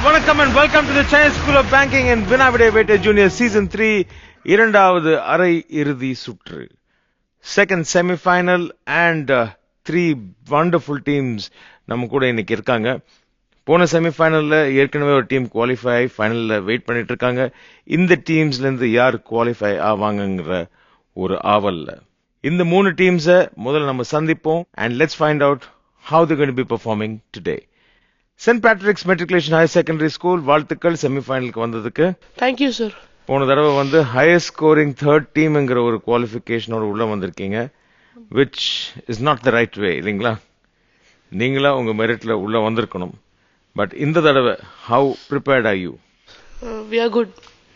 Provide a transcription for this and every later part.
வணக்கம் and welcome to the Chinese School of Banking and Vinavide Vete Junior Season 3 இரண்டாவது அரை இறுதி சுற்று. Second semi-final and three wonderful teams நம்ம கூட இன்னைக்கு இருக்காங்க. போன செமிஃபைனல்ல ஏற்கனவே ஒரு டீம் குவாலிஃபை ஆகி ஃபைனல்ல வெயிட் பண்ணிட்டு இருக்காங்க. இந்த டீம்ஸ்ல இருந்து யார் குவாலிஃபை ஆவாங்கங்கிற ஒரு ஆவல்ல இந்த மூணு டீம்ஸை முதல்ல நம்ம சந்திப்போம் and let's find out how they're going to be performing today. St. Patrick's Matriculation Higher Secondary School வாழ்த்துக்கள் செமிஃபைனலுக்கு வந்ததுக்கு. Thank you, sir. போன தடவை வந்து ஹையஸ்ட் ஸ்கோரிங் தேர்ட் டீம்ங்கிற ஒரு குவாலிஃபிகேஷனோட உள்ள வந்திருக்கீங்க, which is not the right way, இல்லைங்களா? நீங்களா உங்க மெரிட்ல உள்ள வந்திருக்கணும். பட் இந்த தடவை how prepared are you? We are good.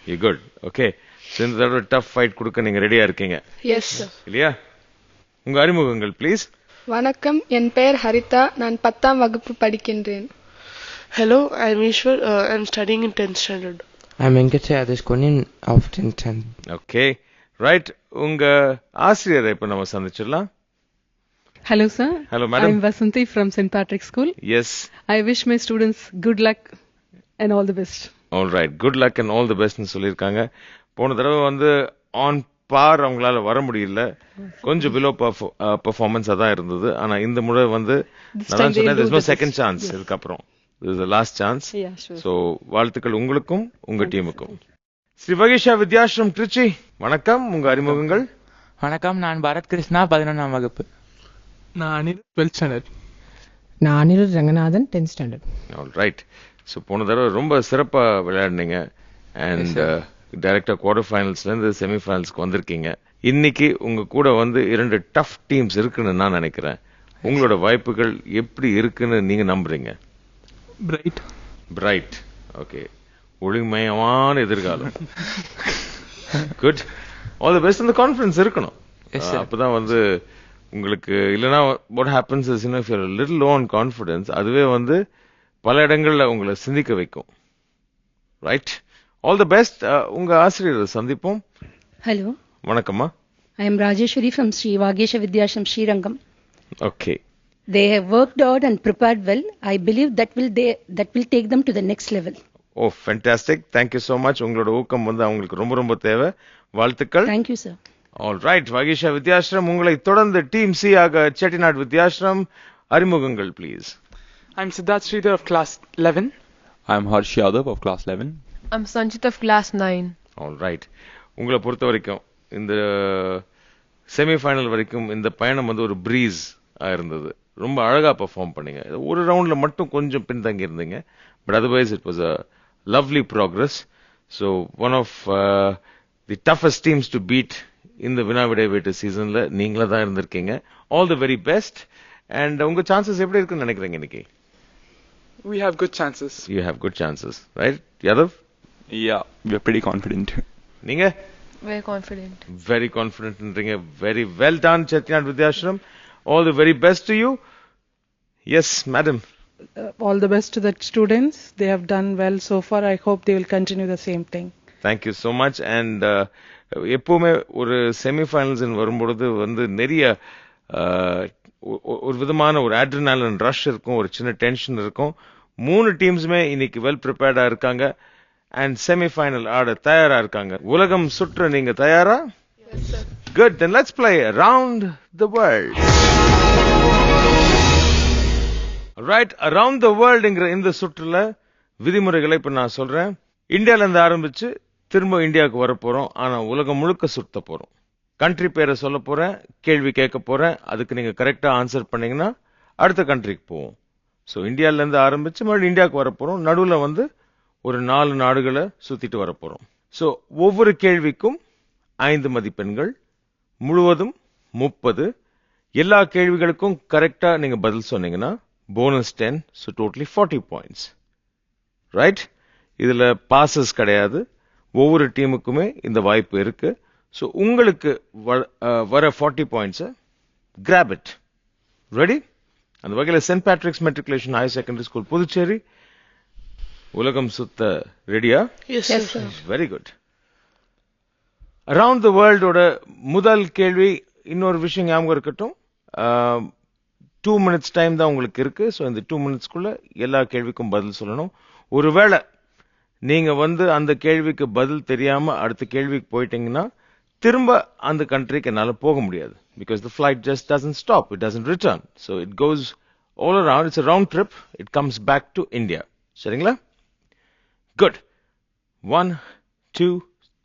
You're good. Okay. So இந்த தடவை டஃப் ஃபைட் கொடுக்க நீங்க ரெடியா இருக்கீங்க? Yes, sir. இல்லையா? உங்க அறிமுகங்கள் ப்ளீஸ். வணக்கம், என் பெயர் ஹரிதா. நான் 10ஆம் வகுப்பு படிக்கின்றேன். Hello, I'm Ishwar. I'm studying in 10th standard. I'm Venkatesha Adeshkonin of 10th standard. Okay. Right. உங்க ஆசிரியரை இப்ப நம்ம சந்திச்சிடலாம். Hello, sir. Hello, madam. I'm Vasanthi from St. Patrick's School. Yes. I wish my students good luck and all the best. All right. Good luck and all the best னு சொல்லியிருக்காங்க. போன தடவை வந்து on par அவங்களால வர முடியல, கொஞ்சம் below performance அதான் இருந்தது. ஆனா இந்த முறை வந்து நான் சொன்னேன் there's no second chance. இதுக்கப்புறம் this is the last chance. Yeah, sure. So வாழ்த்துக்கள் உங்களுக்கும் உங்க டீமுக்கும். ஸ்ரீ வகேஷா வித்யாஸ்ரம் திருச்சி, வணக்கம். உங்க அறிமுகங்கள். வணக்கம், நான் பரத் கிருஷ்ணா 11ஆம் வகுப்பு. நான் அனிருத் 12th standard. நான் Anirudh Ranganathan 10th standard. All right. So போன தடவை ரொம்ப சிறப்பா விளையாடுனீங்க and டைரக்டா குவார்டர் ஃபைனல்ஸ்ல இருந்து செமி ஃபைனல்ஸ்க்கு வந்திருக்கீங்க. இன்னைக்கு உங்க கூட வந்து 2 டஃப் டீம்ஸ் இருக்குன்னு நான் நினைக்கிறேன். உங்களோட வாய்ப்புகள் எப்படி இருக்குன்னு நீங்க நம்புறீங்க? பிரைட். ஓகே. ஒளிமயமான எதிர்காலம். குட். All the best. இந்த கான்ஃபிடன்ஸ் இருக்கணும். அப்பதான் வந்து உங்களுக்கு இல்லனா what happens is if you're a little low on confidence, அதுவே வந்து பல இடங்கள்ல உங்களை சிந்திக்க வைக்கும். ரைட். All the best. உங்க ஆசிரியரை சந்திப்போம். Hello. வணக்கம்மா. I am Rajeshwari from Sri Vagesha Vidyashram Srirangam. Okay. They have worked hard and prepared well. I believe that will take them to the next level. Oh, fantastic. Thank you so much. உங்களோட ஊக்கம் வந்து அவங்களுக்கு ரொம்ப ரொம்ப தேவை. வாழ்த்துக்கள். Thank you, sir. All right. வாகேஷா Vidyashram, உங்களை தொடர்ந்து டீம் சி ஆக செட்டிநாடு வித்யாஸ்ரம். அறிமுகங்கள் please. I'm Siddharth Sridhar of class 11. I'm Harsh Yadav of class 11. I'm Sanjit of class 9. All right. உங்களை பொறுத்த வரைக்கும் இந்த செமிஃபைனல் வரைக்கும் இந்த பயணம் வந்து ஒரு பிரீஸ் இருந்தது. ரொம்ப அழகா பெர்ஃபார்ம் பண்ணீங்க. ஒரு ரவுண்ட்ல மட்டும் கொஞ்சம் பின்தங்கி இருந்தீங்க. But otherwise it was a lovely progress. So one of the toughest teams to beat in the Vinavide Vete சீசன்ல நீங்களா தான் இருந்திருக்கீங்க. All the very best. And உங்க சான்சஸ் எப்படி இருக்குன்னு நினைக்கிறீங்க இன்னைக்கு? We have good chances. You have good chances, right? Yadav? Yeah, we're pretty confident. நீங்க? Very confident. Very confident. Very well done, Chettinad Vidyashram. All the very best to you. Yes, madam. All the best to the students. They have done well so far. I hope they will continue the same thing. Thank you so much. And எப்பவுமே ஒரு semi-finals வரும்பொழுது வந்து நிறைய ஒரு விதமான ஒரு adrenaline rush இருக்கும், ஒரு சின்ன டென்ஷன் இருக்கும். மூணு டீம்ஸுமே இன்னைக்கு வெல் ப்ரிப்பேர்டா இருக்காங்க அண்ட் செமிஃபைனல் ஆட தயாரா இருக்காங்க. உலகம் சுற்ற நீங்க தயாரா? Yes, sir. Good. Then let's play Around the World. Right. Around the World ங்கிற இந்த சுற்றுல விதிமுறைகளை இப்ப நான் சொல்றேன். இந்தியால இருந்து ஆரம்பிச்சு திரும்ப இந்தியாவுக்கு வர போறோம். ஆனா உலகம் முழுக்க சுத்த போறோம். கண்ட்ரி பேரை சொல்ல போறேன், கேள்வி கேட்க போறேன். அதுக்கு நீங்க கரெக்டா ஆன்சர் பண்ணீங்கன்னா அடுத்த கண்ட்ரிக்கு போவோம். ஸோ இந்தியால இருந்து ஆரம்பிச்சு மறுபடியும் இந்தியாவுக்கு வர போறோம். நடுவுல வந்து ஒரு 4 நாடுகளை சுத்திட்டு வர போறோம். ஸோ ஒவ்வொரு கேள்விக்கும் 5 மதிப்பெண்கள், முழுவதும் 30. எல்லா கேள்விகளுக்கும் கரெக்டா நீங்க பதில் சொன்னீங்கன்னா bonus 10. So totally 40 points. Right. இதுல பாசஸ் கிடையாது. ஒவ்வொரு டீமுக்குமே இந்த வாய்ப்பு இருக்கு. ஸோ உங்களுக்கு வர 40 பாயிண்ட்ஸை கிராப் இட். ரெடி? அந்த வகையில் saint Patrick's matriculation higher secondary school Puducherry உலகம் சுத்த ரெடியா? Yes, sir. Very good. Around the வேர்ல்டோட முதல் கேள்வி, இன்னொரு விஷயம் ஞாபகம் இருக்கட்டும், 2 minutes டைம் தான் உங்களுக்கு இருக்கு. ஸோ இந்த 2 minutesக்குள்ள எல்லா கேள்விக்கும் பதில் சொல்லணும். ஒருவேளை நீங்க அந்த கேள்விக்கு பதில் தெரியாம அடுத்த கேள்விக்கு போயிட்டீங்கன்னா திரும்ப அந்த கண்ட்ரிக்கு என்னால போக முடியாது. Because the flight just doesn't stop, it doesn't return. So it goes all around, it's a round trip, it comes back to India. சரிங்களா? Good. 1, 2,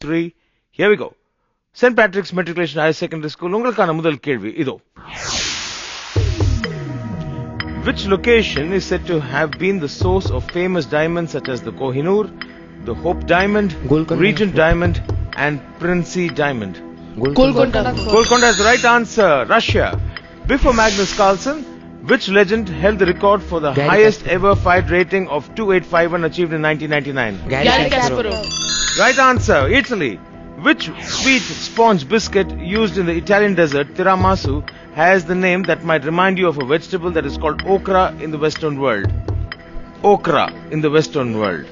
3, here we go. St. Patrick's Matriculation Higher Secondary School, உங்களுக்கான முதல் கேள்வி இதோ. Which location is said to have been the source of famous diamonds such as the Kohinoor, the Hope Diamond, Regent Diamond, and Princey Diamond? Golconda. Golconda is the right answer. Russia. Before Magnus Carlsen, which legend held the record for the highest ever fight rating of 2851 achieved in 1999? Garry Kasparov. Right answer. Italy. Which sweet sponge biscuit used in the Italian desert, tiramisu, has the name that might remind you of a vegetable that is called okra in the Western world? Okra in the Western world.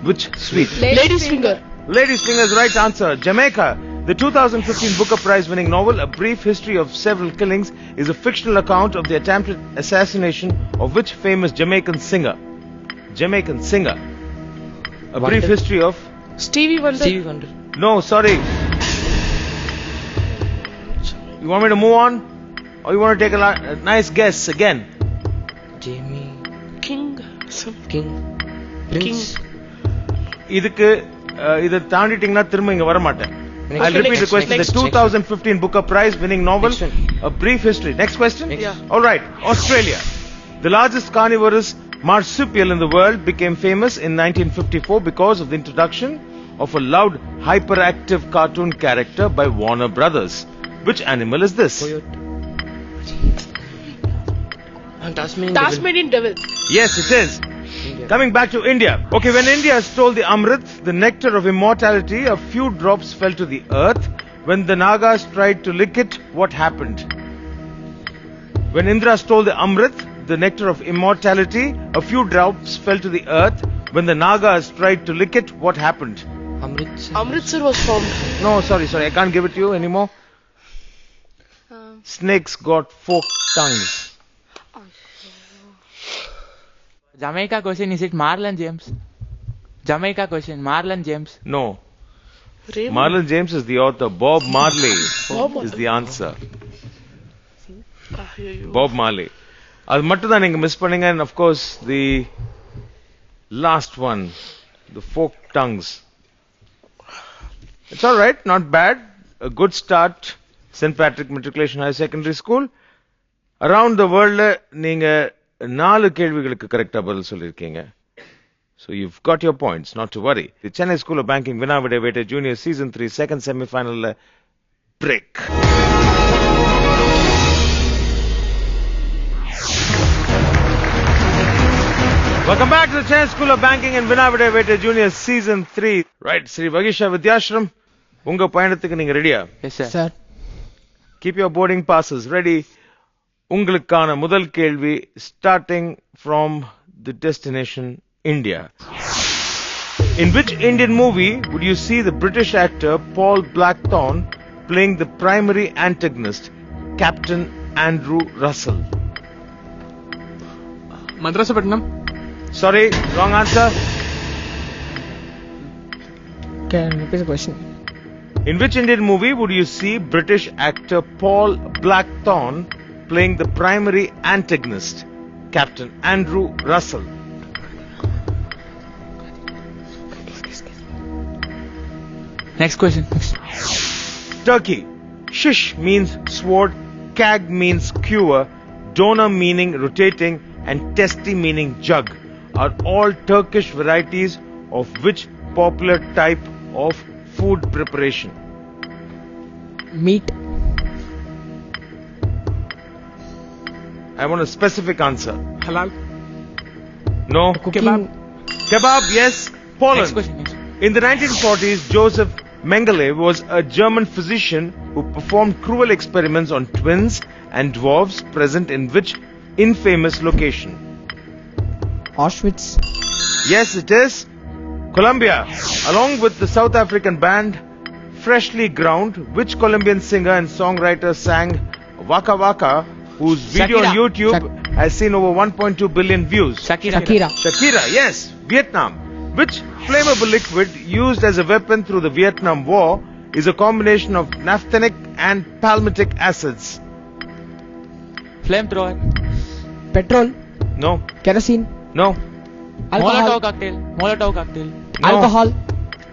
Which sweet? Lady's finger. Lady's finger is the right answer. Jamaica. The 2015 Booker Prize winning novel A Brief History of Several Killings is a fictional account of the attempted assassination of which famous Jamaican singer? Jamaican singer. A Brief History of Stevie Wonder. No, sorry. You want me to move on? Or you want to take a nice guess again? Jamie. King. Prince. இதை தாண்டிட்டீங்கன்னா திரும்ப இங்க வர மாட்டேன். I'll repeat the question. The 2015 Booker Prize winning novel A Brief History. Next question? Yeah. All right. Australia. The largest carnivorous marsupial in the world became famous in 1954 because of the introduction of a loud, hyperactive cartoon character by Warner Brothers. Which animal is this? Tasmanian devil. Yes, it is. Coming back to India. Okay, when India stole the Amrit, the nectar of immortality, a few drops fell to the earth. When the Nagas tried to lick it, what happened? When Indra stole the Amrit, the nectar of immortality, a few drops fell to the earth. When the Nagas tried to lick it, what happened? Amritsar was formed. No, sorry, I can't give it to you anymore. Snakes got forked tongues. Jamaica question, is it Marlon James? Jamaica question, Marlon James. No. Raymond. Marlon James is the author. Bob Marley is the answer. Bob Marley. அது மட்டும் தான் நீங்க miss பண்ணீங்க. And of course the last one, the forked tongues. It's all right, not bad. A good start. St. Patrick Matriculation Higher Secondary School. Around the world நீங்க 4 கேள்விகளுக்கு கரெக்டா பதில் சொல்லிருக்கீங்க. So you've got your points, not to worry. The Chennai School of Banking Vinavide Vete Junior Season 3 second semi-final break. Welcome back to the Chennai School of Banking and Vinavide Vete Junior Season 3. Right, Sri Vagisha Vidyashram, unga payanathuku neenga ready-a? Yes sir. Sir. Keep your boarding passes ready. உங்களுக்கான முதல் கேள்வி starting from the destination India. In which Indian movie would you see the British actor Paul Blackthorne playing the primary antagonist, Captain Andrew Russell? Madrasapatnam. Sorry, wrong answer. Can you repeat the question? In which Indian movie would you see British actor Paul Blackthorne playing the primary antagonist, Captain Andrew Russell? Next question. Turkey. Shish means sword, kag means skewer, dona meaning rotating, and testi meaning jug are all Turkish varieties of which popular type of food preparation? Meat. I want a specific answer. Halal. No. Cooking. Kebab, yes. Poland. Next question. Yes. In the 1940s, Joseph Mengele was a German physician who performed cruel experiments on twins and dwarfs present in which infamous location? Auschwitz. Yes, it is. Colombia. Along with the South African band Freshly Ground, which Colombian singer and songwriter sang Waka Waka whose video on Shakira. YouTube has seen over 1.2 billion views. Shakira. Yes. Vietnam. Which flammable liquid used as a weapon through the Vietnam War is a combination of naphthenic and palmitic acids? Flamethrower. Petrol. No. Kerosene. No. Alcohol. Molotov cocktail. No. Alcohol.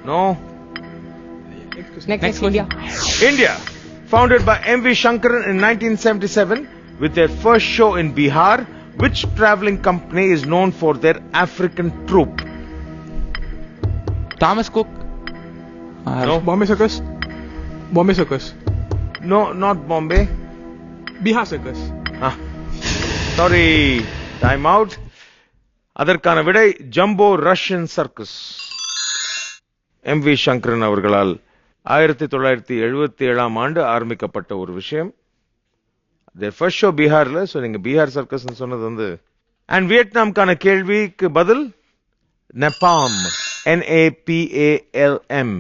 No. Next India. India. Founded by M.V. Shankaran in 1977 with their first show in Bihar, which traveling company is known for their African troupe? Thomas Cook. No. Bombay Circus. Bombay Circus. No, not Bombay. Bihar Circus. Ah. Sorry. Time out. அதற்கான விடை jumbo Russian circus. M.V. Sankaran அவர்களால் 1977 ஆண்டு ஆரம்பிக்கப்பட்ட ஒரு விஷயம். their first show பீகார்ல. So நீங்க Bihar circus சொன்னது வந்து. அண்ட் வியட்நாம்கான கேள்விக்கு பதில் நெப்பாம். NAPALM.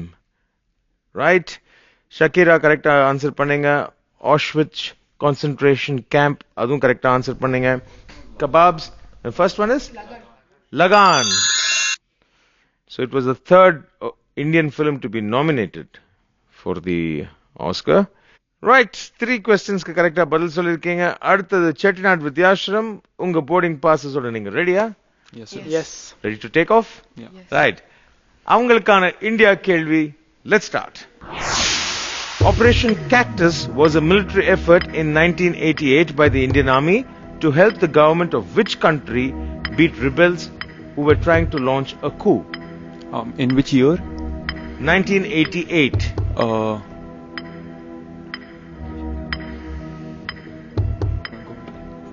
ரைட். ஷக்கீரா கரெக்டா ஆன்சர் பண்ணீங்க. ஆஷ்விட்ச் கான்சென்ட்ரேஷன் கேம்ப் அதுவும் கரெக்டா ஆன்சர் பண்ணீங்க. Kebabs. The first one is Lagan. So it was the third Indian film to be nominated for the Oscar. Right, 3 questions க்கு கரெக்ட்டா பதில் சொல்லிருக்கீங்க. அடுத்தது செட்டிநாட் வித்யாஸ்ரம். உங்க போர்டிங் பாஸஸ் ஓட நீங்க ரெடியா? Yes, sir. Yes. Ready to take off? Yeah. Right. அவங்களுக்கான இந்தியா கேள்வி. Let's start. Operation Cactus was a military effort in 1988 by the Indian Army to help the government of which country beat rebels who were trying to launch a coup? In which year? 1988.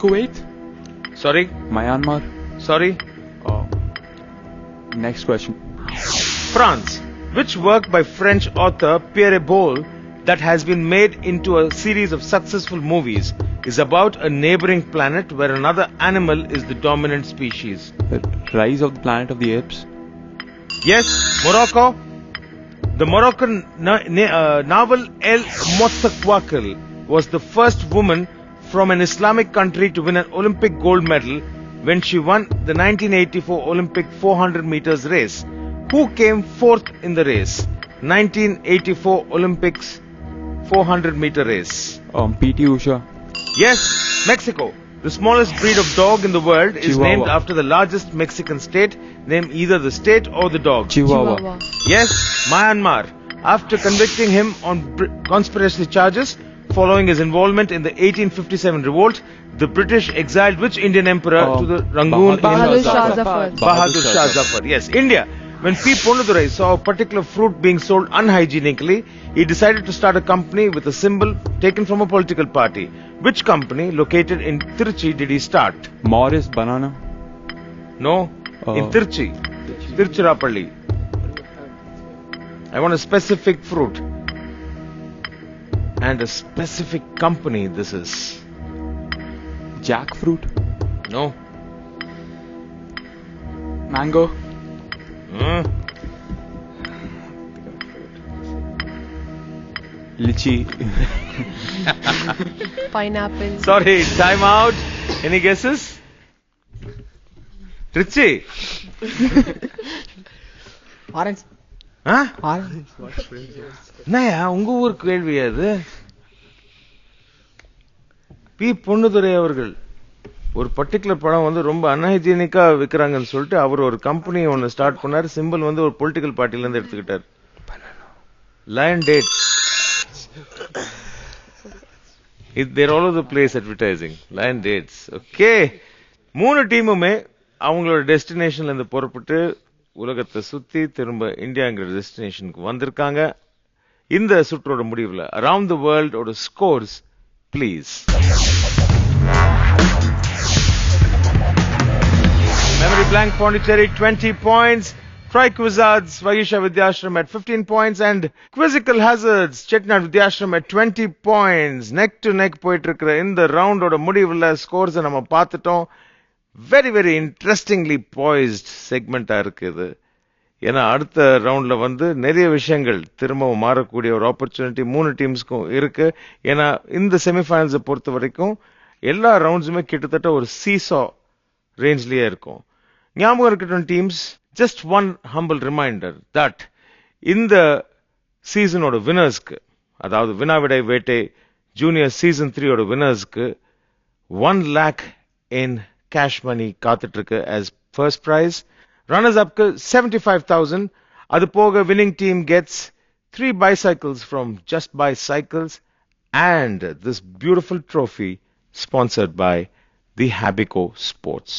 Kuwait. Sorry? Myanmar. Sorry? Next question. France. Which work by French author Pierre Boulle that has been made into a series of successful movies is about a neighboring planet where another animal is the dominant species? The Rise of the Planet of the Apes. Yes, Morocco. The Moroccan novel El Mottawakil was the first woman from an Islamic country to win an Olympic gold medal when she won the 1984 Olympic 400 meters race. Who came fourth in the race? 1984 Olympics 400 meter race. P.T. Usha. Yes, Mexico. The smallest breed of dog in the world is Chihuahua. named after the largest Mexican state. Name either the state or the dog. Chihuahua. Yes, Myanmar. After convicting him on conspiracy charges following his involvement in the 1857 revolt, the British exiled which Indian emperor to the Rangoon? Bahadur Shah Zafar. Bahadur Shah Zafar. Yes, India. When P. Ponnadurai saw a particular fruit being sold unhygienically, he decided to start a company with a symbol taken from a political party. Which company located in Tirchi did he start? Morris Banana. No, in Tirchi. Tiruchirappalli. I want a specific fruit. And a specific company this is. Jackfruit. No. Mango. Lychee. Pineapple. Sorry, time out. Any guesses? Tirchi? Orange. Huh? Orange. என்னையா உங்க ஊர் கேள்வி அது? B. Ponnudurai அவர்கள் ஒரு particular பழம் வந்து ரொம்ப அன்ஹைஜீனிக்கா விக்கிறாங்கன்னு சொல்லிட்டு அவர் ஒரு கம்பெனி ஒன்னு ஸ்டார்ட் பண்ணாரு. சிம்பிள் வந்து ஒரு பொலிட்டிக்கல் பார்ட்டில இருந்து எடுத்துக்கிட்டார். Lion dates. They're all over the place advertising. Lion dates. Okay. 3 டீமுமே அவங்களோட டெஸ்டினேஷன்ல இருந்து புறப்பட்டு உலகத்தை சுத்தி திரும்ப இந்தியாங்கிற டெஸ்டினேஷனுக்கு வந்திருக்காங்க. இந்த சுற்றோட முடிவுல அரவுண்ட் தி வேர்ல்ட் ஓட scores please. Memory Blank Pondicherry 20 points. Triquizards Vagisha Vidyashram at 15 points and Quizzical Hazards Chettinad Vidyashram at 20 points. Neck to neck போயிட்டு இருக்கிற இந்த ரவுண்டோட முடிவுல ஸ்கோர்ஸ் நம்ம பார்த்துட்டோம். வெரி வெரி இன்ட்ரெஸ்டிங்லி பாய்ஸ்ட் செக்மெண்டா இருக்குது. ஏன்னா அடுத்த ரவுண்ட்ல வந்து நிறைய விஷயங்கள் திரும்பவும் மாறக்கூடிய ஒரு ஆப்பர்ச்சுனிட்டி 3 டீம்ஸ்க்கும் இருக்கு. ஏன்னா இந்த செமிஃபைனல்ஸை பொறுத்த வரைக்கும் எல்லா ரவுண்ட்ஸுமே கிட்டத்தட்ட ஒரு சீசா ரேஞ்ச்லயே இருக்கும். ஞாபகம் இருக்கட்டும் teams, just one humble reminder that இந்த சீசனோட வினர்ஸ்க்கு, அதாவது வினாவிடை வேட்டை ஜூனியர் சீசன் 3 வினர்ஸ்க்கு 1 lakh in cash money காத்துட்டு இருக்கு as first prize. Runners upக்கு 75,000. அது போக winning team gets 3 bicycles from Just Buy Cycles and this beautiful trophy sponsored by the Habico Sports.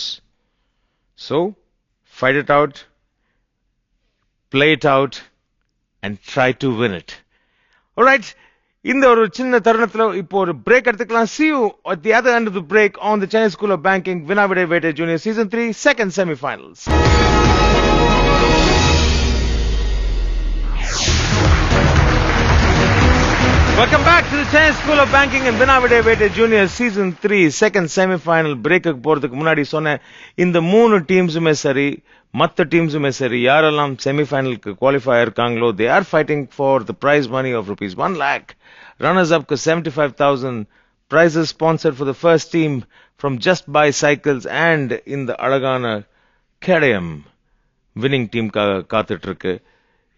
So, fight it out, play it out and try to win it. All right. இந்த ஒரு சின்ன தருணத்துல இப்போ ஒரு break எடுத்துக்கலாம். See you at the other end of the break on the Chennai School of Banking வினாவிடை வேட்டை Junior Season 3 second semi-finals. Welcome back to the Chennai School of Banking and வினாவிடை வேட்டை Junior Season 3 second semi-final. பிரேக்குக்கு போறதுக்கு முன்னாடி சொன்ன இந்த 3 டீம்ஸுமே சரி, மற்ற டீம்ஸுமே சரி, யாரெல்லாம் செமிஃபைனலுக்கு குவாலிஃபை இருக்காங்களோ they are fighting for the prize money of rupees 1 lakh. Runners up to 75,000. Prizes sponsored for the first team from Just Buy Cycles and in the அழகான KDM winning team காத்துட்டு இருக்கு.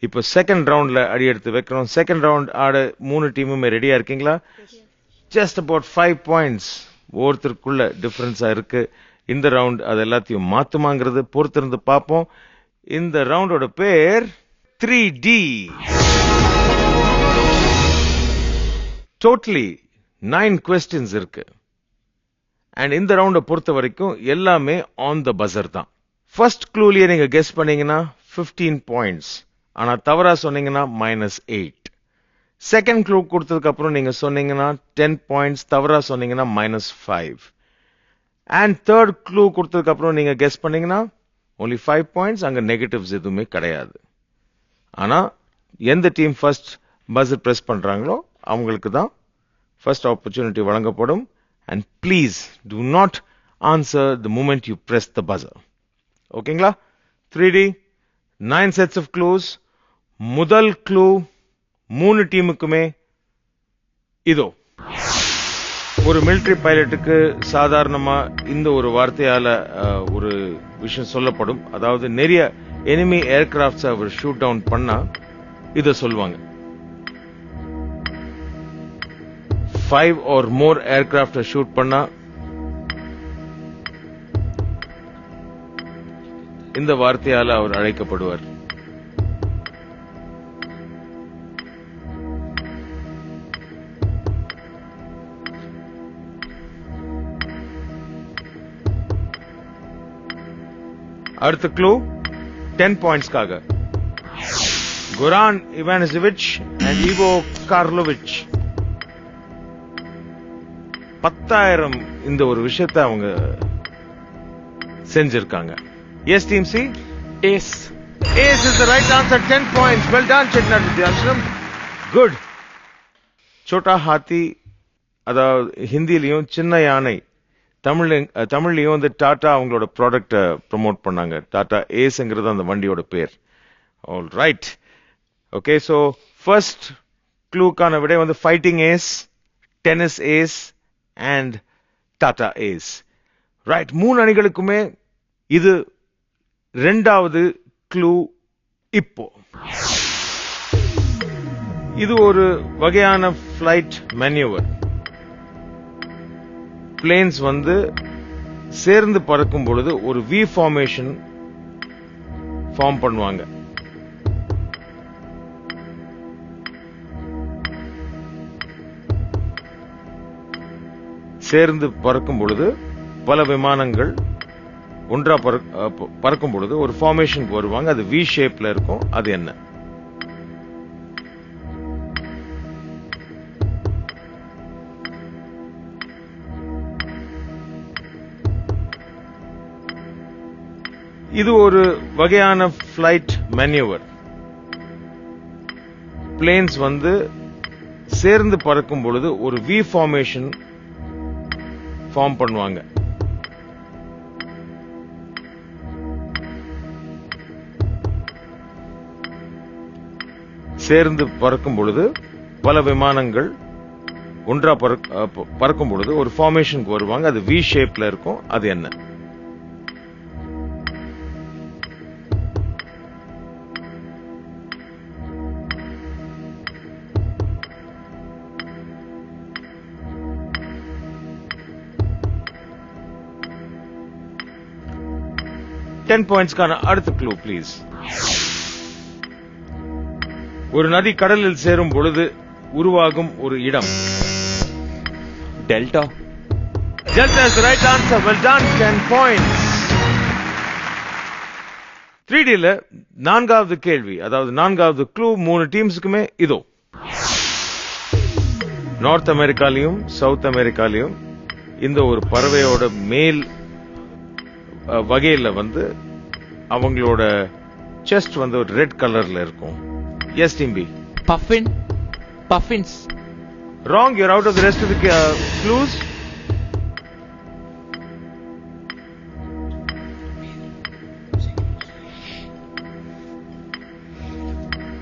இப்போ செகண்ட் ரவுண்ட்ல அடி எடுத்து வைக்கிறோம். Second round ஆட 3 டீமுமே ரெடியா இருக்கீங்களா? ஜஸ்ட் அபவுட் 5 பாயிண்ட்ஸ் ஒருத்தருக்குள்ள டிஃபரன்ஸா இருக்கு. இந்த ரவுண்ட் அது எல்லாத்தையும் மாத்துமாங்கிறது பொறுத்திருந்து பார்ப்போம். இந்த ரவுண்டோட பேர் 3D. டோட்டலி 9 questions இருக்கு. அண்ட் இந்த ரவுண்டை பொறுத்த வரைக்கும் எல்லாமே ஆன் த பஸர் தான். ஃபர்ஸ்ட் க்ளூலயே நீங்க கெஸ் பண்ணீங்கன்னா 15 பாயிண்ட்ஸ். ஆனா தவறா சொன்னீங்கன்னா -8. செகண்ட் க்ளூ கொடுத்ததுக்கு அப்புறம் நீங்க சொன்னீங்கன்னா 10 பாயிண்ட்ஸ், தவறா சொன்னீங்கன்னா -5. அண்ட் தேர்ட் க்ளூ கொடுத்ததுக்கு அப்புறம் நீங்க கெஸ் பண்ணீங்கன்னா only 5 பாயிண்ட்ஸ். அங்க நெகட்டிவ்ஸ் எதுவுமே கிடையாது. ஆனா எந்த டீம் ஃபர்ஸ்ட் பஸர் பிரஸ் பண்றாங்களோ அவங்களுக்கு தான் ஃபர்ஸ்ட் ஆப்பர்ச்சுனிட்டி வழங்கப்படும். And please do not answer the moment you press the buzzer. ஓகேங்களா? 3D 9 sets of clues. முதல் க்ளூ 3 டீமுக்குமே இதோ. ஒரு மிலிட்டரி பைலட்டுக்கு சாதாரணமா இந்த ஒரு வார்த்தையால ஒரு விஷயம் சொல்லப்படும். அதாவது நிறைய எனிமி ஏர்கிராஃப்ட்ஸ் அவர் ஷூட் டவுன் பண்ணா இத சொல்லுவாங்க. 5 or more aircraft ஷூட் பண்ணா இந்த வார்த்தையால அவர் அழைக்கப்படுவார். அடுத்த க்ளூ 10 பாயிண்ட்ஸ்க்காக. குரான் இவானிசெவிச் அண்ட் ஈவோ கார்லோவிச் 10,000 இந்த ஒரு விஷயத்தை அவங்க செஞ்சிருக்காங்க. Yes, Team C? Ace. Ace is the right answer. 10 points. Well done, Chettinad Vidyanathan. Good. Chota Hathi, அதாவது ஹிந்திலையும் சின்ன யானை, தமிழ்லையும் வந்து டாடா அவங்களோட ப்ராடக்ட ப்ரமோட் பண்ணாங்க. டாடா ஏஸ்ங்கிறது அந்த வண்டியோட பேர். All right. Okay, so first க்ளூக்கான விடை வந்து fighting ace, tennis ace and Tata ace. Right, 3 அணிகளுக்குமே இது 2வது க்ளூ. இப்போ இது ஒரு வகையான ஃபிளைட் மேனுவர். பிளேன்ஸ் வந்து சேர்ந்து பறக்கும் பொழுது ஒரு வி ஃபார்மேஷன் ஃபார்ம் பண்ணுவாங்க. சேர்ந்து பறக்கும் பொழுது பல விமானங்கள் ஒன்றா பறக்கும் பொழுது ஒரு ஃபார்மேஷன் வருவாங்க. அது வி ஷேப்ல இருக்கும். அது என்ன? இது ஒரு வகையான ஃபிளைட் மேனுவர். பிளேன்ஸ் வந்து சேர்ந்து பறக்கும் பொழுது ஒரு வி ஃபார்மேஷன் ஃபார்ம் பண்ணுவாங்க. சேர்ந்து பறக்கும் பொழுது பல விமானங்கள் ஒன்றா பறக்கும் பொழுது ஒரு ஃபார்மேஷனுக்கு வருவாங்க. அது வி ஷேப்ல இருக்கும். அது என்ன? $10 pointsக்கான அடுத்த க்ளூ ப்ளீஸ். ஒரு நதி கடலில் சேரும் பொழுது உருவாகும் ஒரு இடம். Delta. Delta is the right answer. Well done. 10 points. 3Dல நான்காவது கேள்வி, அதாவது நான்காவது க்ளூ 3 டீம்ஸுக்குமே இதோ. நார்த் அமெரிக்காலையும் சவுத் அமெரிக்காலையும் இந்த ஒரு பறவையோட மேல் வகையில வந்து அவங்களோட செஸ்ட் வந்து ஒரு ரெட் கலர்ல இருக்கும். Yes team B. Puffins. Wrong. You're out of the rest of the clues.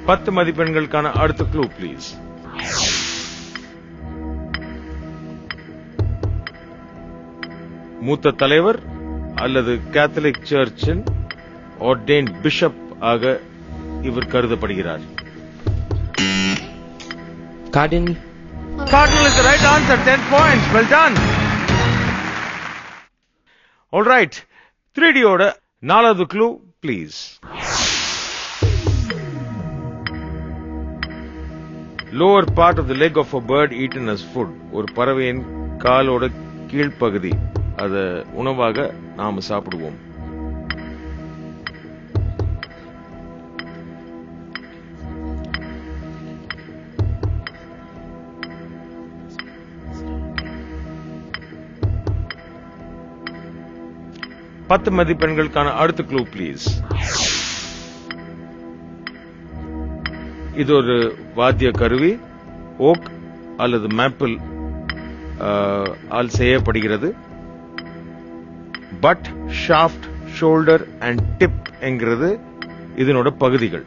பத்து மதிப்பெண்களுக்கான அடுத்த க்ளூ ப்ளீஸ். மூத்த தலைவர் அல்லது கேத்தலிக் சர்ச்சின் ஆர்டெயின்ட் பிஷப் ஆக இவர் கருதப்படுகிறார். Cardinal. Cardinal is the right answer. 10 points. Well done. All right. 3D ஓட நாலாவது clue please. Lower part of the leg of a bird eaten as food. ஒரு பறவையின் காலோட கீழ்ப்பகுதி, அத உணவாக நாம சாப்பிடுவோம். பத்து மதிப்பெண்களுக்கான அடுத்த க்ளூ ப்ளீஸ். இது ஒரு வாத்திய கருவி. ஓக் அல்லது மேப்பிள் ஆல் செய்யப்படுகிறது. Butt, shaft, shoulder and tip என்கிறது இதனோட பகுதிகள்.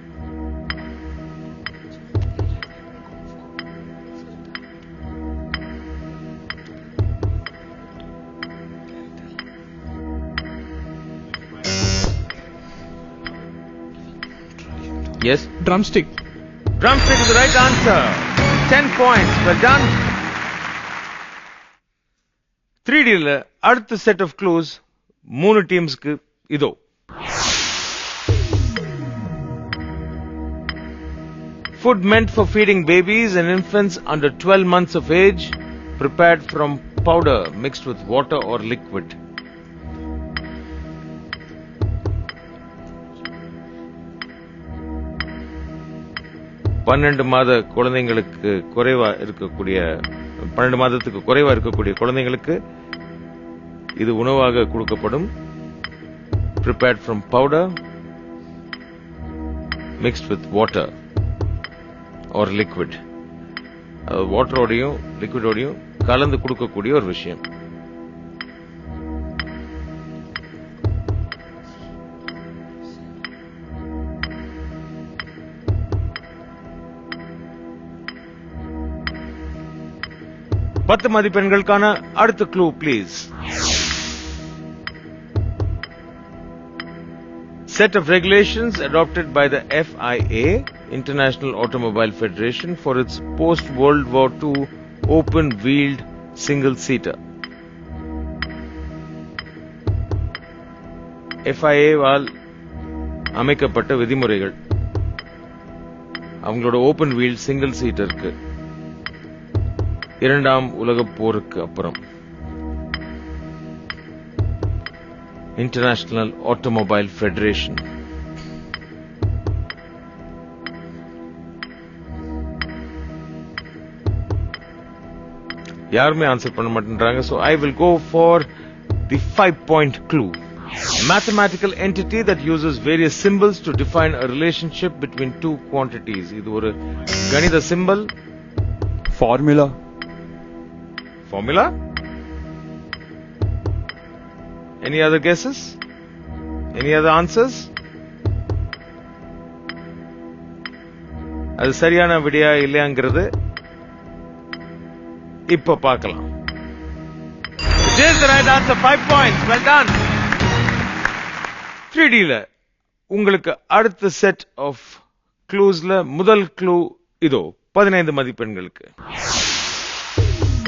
Yes? Drumstick. Drumstick is the right answer. 10 points. Well done. 3Dல அடுத்த செட் ஆஃப் க்ளூஸ் 3 டீம்ஸ்க்கு இதோ. Food meant for feeding babies and infants under 12 months of age, prepared from powder mixed with water or liquid. பன்னெண்டு மாதத்துக்கு குறைவா இருக்கக்கூடிய குழந்தைங்களுக்கு இது உணவாக கொடுக்கப்படும். prepared from powder mixed with water or liquid. வாட்டரோடையும் லிக்விடோடையும் கலந்து கொடுக்கக்கூடிய ஒரு விஷயம். பத்து மதிப்பெண்களுக்கான அடுத்த clue please. Set of regulations adopted by the FIA, International Automobile Federation, for its post-World War II open-wheeled single-seater. FIA-வால் அமைக்கப்பட்ட விதிமுறைகள் அவங்களோட ஓபன் வீல் சிங்கிள் சீட்டருக்கு இரண்டாம் உலகப் போருக்கு அப்புறம். International Automobile Federation. யாருமே ஆன்சர் பண்ண மாட்டேன்றாங்க. So I will go for the 5-point clue. Mathematical entity that uses various symbols to define a relationship between two quantities. இது ஒரு கணித symbol. Formula. Formula? Any other guesses? Any other answers? அது சரியான விடையா இல்லையாங்கிறது இப்ப பார்க்கலாம். It is the right answer. 5 points. Well done. 3D ல உங்களுக்கு அடுத்த செட் ஆஃப் க்ளூஸ்ல முதல் க்ளூ இதோ 15 மதிப்பெண்களுக்கு.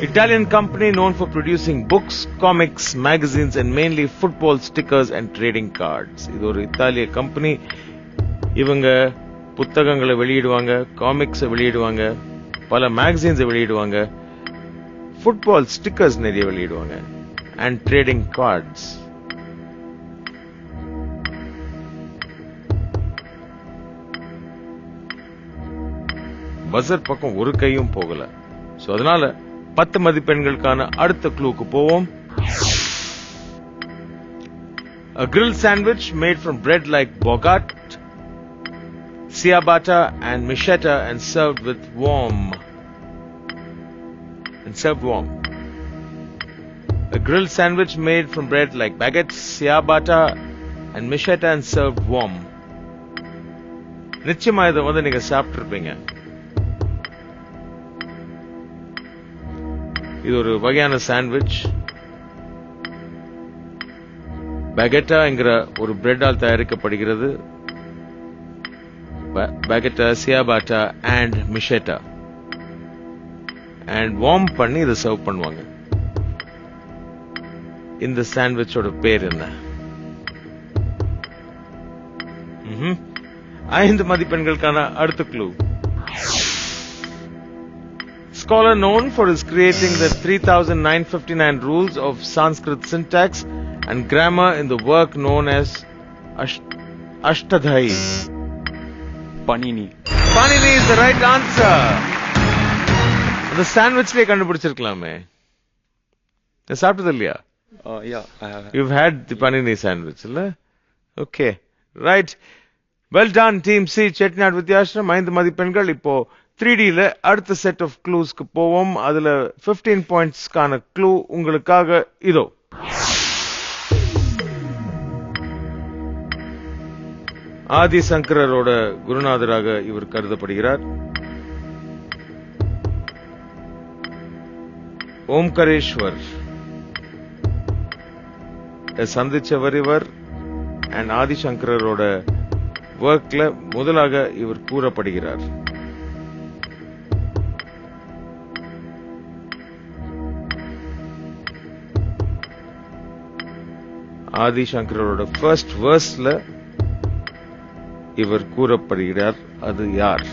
Italian company known for producing books, comics, magazines and mainly football stickers and trading cards. இது ஒரு இத்தாலிய கம்பெனி. இவங்க புத்தகங்களை வெளியிடுவாங்க, காமிக்ஸை வெளியிடுவாங்க, பல மேகசின்ஸை வெளியிடுவாங்க, ஃபுட்பால் ஸ்டிக்கர்ஸ் நிறைய வெளியிடுவாங்க and trading cards. பஸர் பக்கம் ஒரு கையும் போகல. சோ அதனால 10 மதிப்பெண்களுக்கான அடுத்த க்ளூக்கு போவோம். A grilled sandwich made from bread like bogat, ciabatta and mischetta and served warm. A grilled sandwich made from bread like baguette, ciabatta and mischetta and served warm. நிச்சயமா இதை வந்து நீங்க சாப்பிட்டிருப்பீங்க. இது ஒரு வகையான சாண்ட்விச். பேகெட்டா என்கிற ஒரு பிரெட்டால் தயாரிக்கப்படுகிறது. பேகெட்டா, சியாபாட்டா அண்ட் மிஷெட்டா அண்ட் வார்ம் பண்ணி இதை சர்வ் பண்ணுவாங்க. இந்த சாண்ட்விச்சோட பேர் என்ன? 5 மதிப்பெண்களுக்கான அடுத்த clue. Scholar known for his creating the 3959 rules of Sanskrit syntax and grammar in the work known as Ashtadhyayi. Panini. Panini is the right answer. The sandwich le kandupidichirukkalame. சாப்பிட்டது இல்லையா? Yeah, I have. You've had the Panini sandwich, இல்ல? Okay, right. Well done, Team C. Chettinad Vidyashram. 5 மதிப்பெண்கள். இப்போ 3D ல அடுத்த set of க்ளூஸ்க்கு போவோம். அதுல 15 பாயிண்ட்ஸ்க்கான clue உங்களுக்காக இதோ. ஆதி சங்கரரோட குருநாதராக இவர் கருதப்படுகிறார். ஓம்கரேஸ்வர் சந்திச்சவர் இவர். அண்ட் ஆதிசங்கரோட ஒர்க்ல முதலாக இவர் கூறப்படுகிறார். ஆதிசங்கரோட ஃபர்ஸ்ட் வேர்ஸ்ல இவர் கூறப்படுகிறார். அது யார்?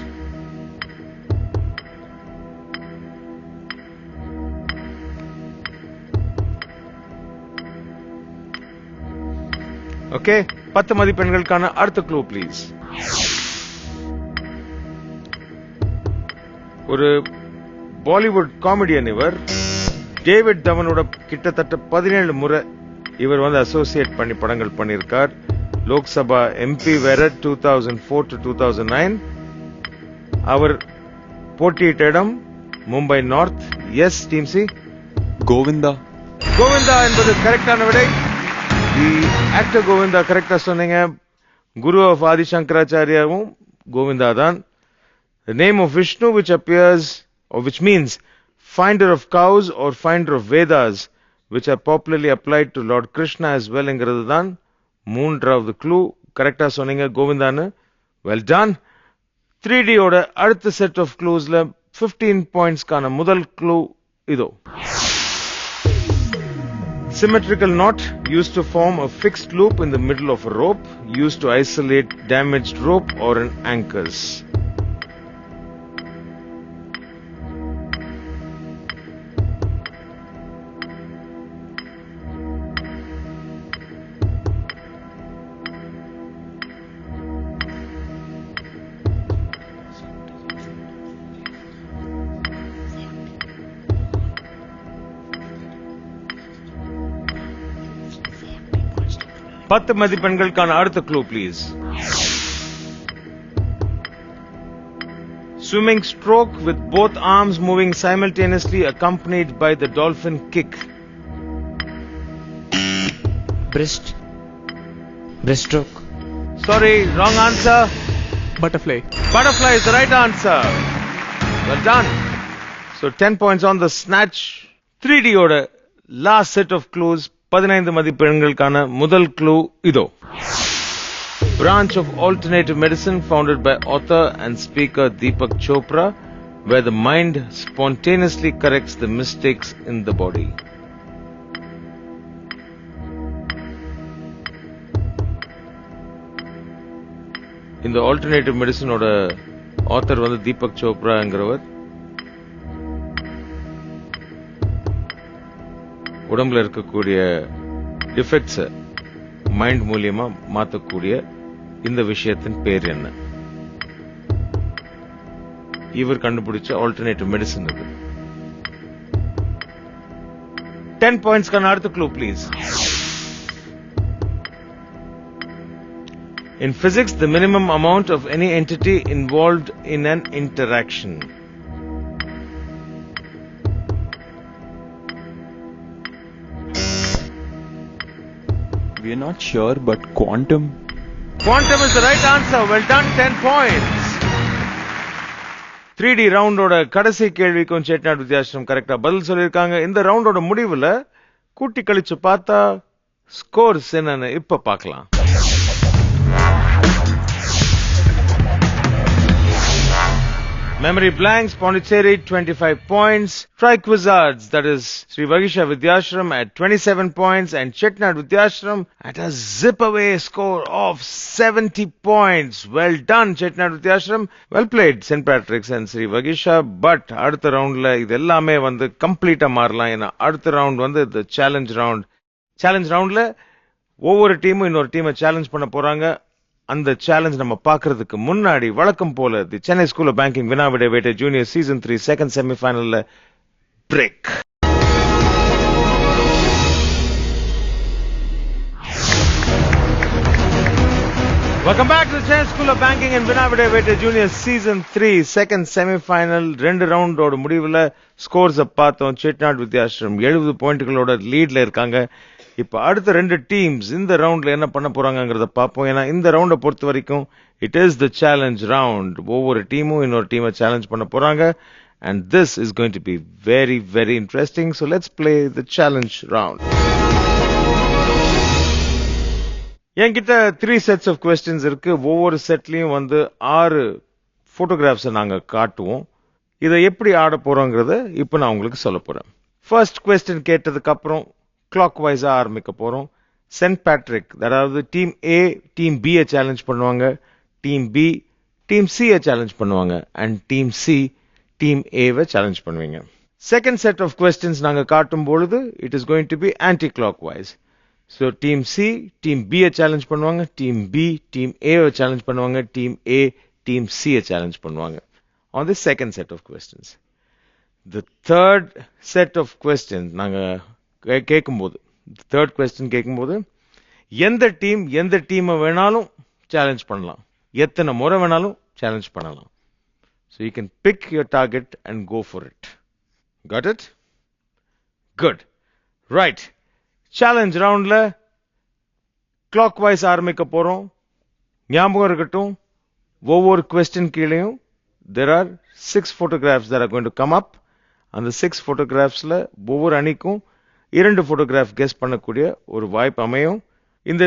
ஓகே, 10 மதிப்பெண்களுக்கான அடுத்த க்ளூ ப்ளீஸ். ஒரு பாலிவுட் காமெடியன் இவர். டேவிட் தவனோட கிட்டத்தட்ட 17 முறை இவர் வந்து அசோசியேட் பண்ணி படங்கள் பண்ணியிருக்கார். லோக்சபா எம்பி வேற 2004 to 2009. அவர் போட்டியிட்ட இடம் Mumbai north. Yes team C. Govinda. Govinda என்பது கரெக்டான விடை. தி ஆக்டர் கோவிந்தா கரெக்டா சொன்னீங்க. குரு ஆஃப் ஆதி சங்கராச்சாரியாவும் கோவிந்தா தான். The name of Vishnu which appears or which means finder of cows or finder of Vedas which are popularly applied to Lord Krishna as well என்கிறது தான் மூன்றாவது clue. கரெக்டா சொன்னீங்க கோவிந்தான்னு. Well done. 3D ஓட அடுத்த செட் ஆஃப் க்ளூஸ்ல 15 பாயிண்ட்ஸ்க்கான முதல் clue இதோ. Symmetrical knot used to form a fixed loop in the middle of a rope used to isolate damaged rope or an anchors. பத்து மதிப்பெண்களுக்கான அடுத்த clue please. Swimming stroke with both arms moving simultaneously accompanied by the dolphin kick. Breaststroke. Sorry, wrong answer. Butterfly. Butterfly is the right answer. Well done. So 10 points on the snatch. 3D ஓட last set of clues 15 மதிப்பெண்களுக்கான முதல் clue இதோ. Branch of alternative medicine founded by author and speaker Deepak Chopra, where the mind spontaneously corrects the mistakes in the body. இந்த alternative மெடிசனோட author வந்து தீபக் சோப்ராங்கிறவர். உடம்புல இருக்கக்கூடிய defects mind மூலியமா மாத்தக்கூடிய இந்த விஷயத்தின் பேர் என்ன? இவர் கண்டுபிடிச்ச ஆல்டர்னேட்டிவ் மெடிசன் இது. 10 பாயிண்ட்ஸ்க்கான அடுத்த clue please. In physics, the minimum amount of any entity involved in an interaction. We are not sure, but quantum. Quantum is the right answer. Well done, 10 points. 3D ரவுண்டோட கடைசி கேள்விக்கும் சேட்நாட் வித்யாஸ்ரம் கரெக்டா பதில் சொல்லியிருக்காங்க. இந்த ரவுண்டோட முடிவுல கூட்டி கழிச்சு பார்த்தா ஸ்கோர்ஸ் என்னன்னு இப்ப பார்க்கலாம். Memory blanks, Pondicherry 25 points. Triquizards, that is Sri Vagisha Vidyashram at 27 points, and Chetnad Vidyashram at a zip away score of 70 points. Well done, Chetnad Vidyashram. Well played, St. Patrick's and Sri Vagisha. But அடுத்த ரவுண்ட்ல இது எல்லாமே வந்து கம்ப்ளீட்டா மாறலாம். ஏன்னா அடுத்த round வந்து the challenge round. Challenge roundல ஒவ்வொரு டீமும் இன்னொரு டீமை சேலஞ்ச் பண்ண போறாங்க. அந்த சேலஞ்ச் நம்ம பார்க்கிறதுக்கு முன்னாடி வழக்கம் போல the Chennai school of banking வினா விடை வேட்டை ஜூனியர் சீசன் 3 செகண்ட் செமிஃபைனல்ல break. Welcome back to the Chennai School of Banking and Vinna Vidai Vete Junior Season 3 second semi-final. 2 ரவுண்டோட முடிவுல ஸ்கோர்ஸ் பார்த்தோம். சேட்நாட் வித்யாஸ்ரம் 70 பாயிண்ட்களோட லீட்ல இருக்காங்க. இப்ப அடுத்த 2 டீம்ஸ் இந்த ரவுண்ட்ல என்ன பண்ண போறாங்கங்கறத பாப்போம். ஏன்னா இந்த ரவுண்ட பொறுத்த வரைக்கும் it is the challenge round. ஒவ்வொரு டீமும் இன்னொரு டீமை சேலஞ்ச் பண்ண போறாங்க. And this is going to be very, very interesting. So let's play the challenge round. என்கிட்ட 3 sets of questions இருக்கு. ஒவ்வொரு செட்லயும் வந்து 6 போட்டோகிராஃப்ஸ் நாங்க காட்டுவோம். இதை எப்படி ஆட போறோங்கிறத இப்ப நான் உங்களுக்கு சொல்ல போறேன். ஃபர்ஸ்ட் கொஸ்டின் கேட்டதுக்கு அப்புறம் கிளாக் வைஸா ஆரம்பிக்க போறோம். சென்ட் பேட்ரிக், அதாவது team A team B challenge பண்ணுவாங்க, team B team C challenge பண்ணுவாங்க, அண்ட் டீம் சி டீம் ஏவை சேலஞ்ச் பண்ணுவீங்க. செகண்ட் செட் ஆஃப் கொஸ்டின்ஸ் நாங்க காட்டும் பொழுது it is going to be anticlockwise. So team C team B challenge பண்ணுவாங்க, team B team ஏவை challenge பண்ணுவாங்க, team A team C challenge பண்ணுவாங்க on the second set of questions. The third set of questions நாங்க கேட்கும்போது, third question கேட்கும்போது எந்த டீமை வேணாலும் சேலஞ்ச் பண்ணலாம், எத்தனை முறை வேணாலும் சேலஞ்ச் பண்ணலாம். So you can pick your target and go for it. Got it? Good. Right. Challenge ரவுண்ட்ல கிளாக் வைஸ் ஆரம்பிக்க போறோம். ஞாபகம் இருக்கட்டும், ஒவ்வொரு கொஸ்டின் கீழேயும் there are 6 photographs that are going to come up. அந்த 6 photographsல ஒவ்வொரு அணிக்கும் 2 போட்டோகிராஃப் கெஸ் பண்ணக்கூடிய ஒரு வாய்ப்பு அமையும். இந்த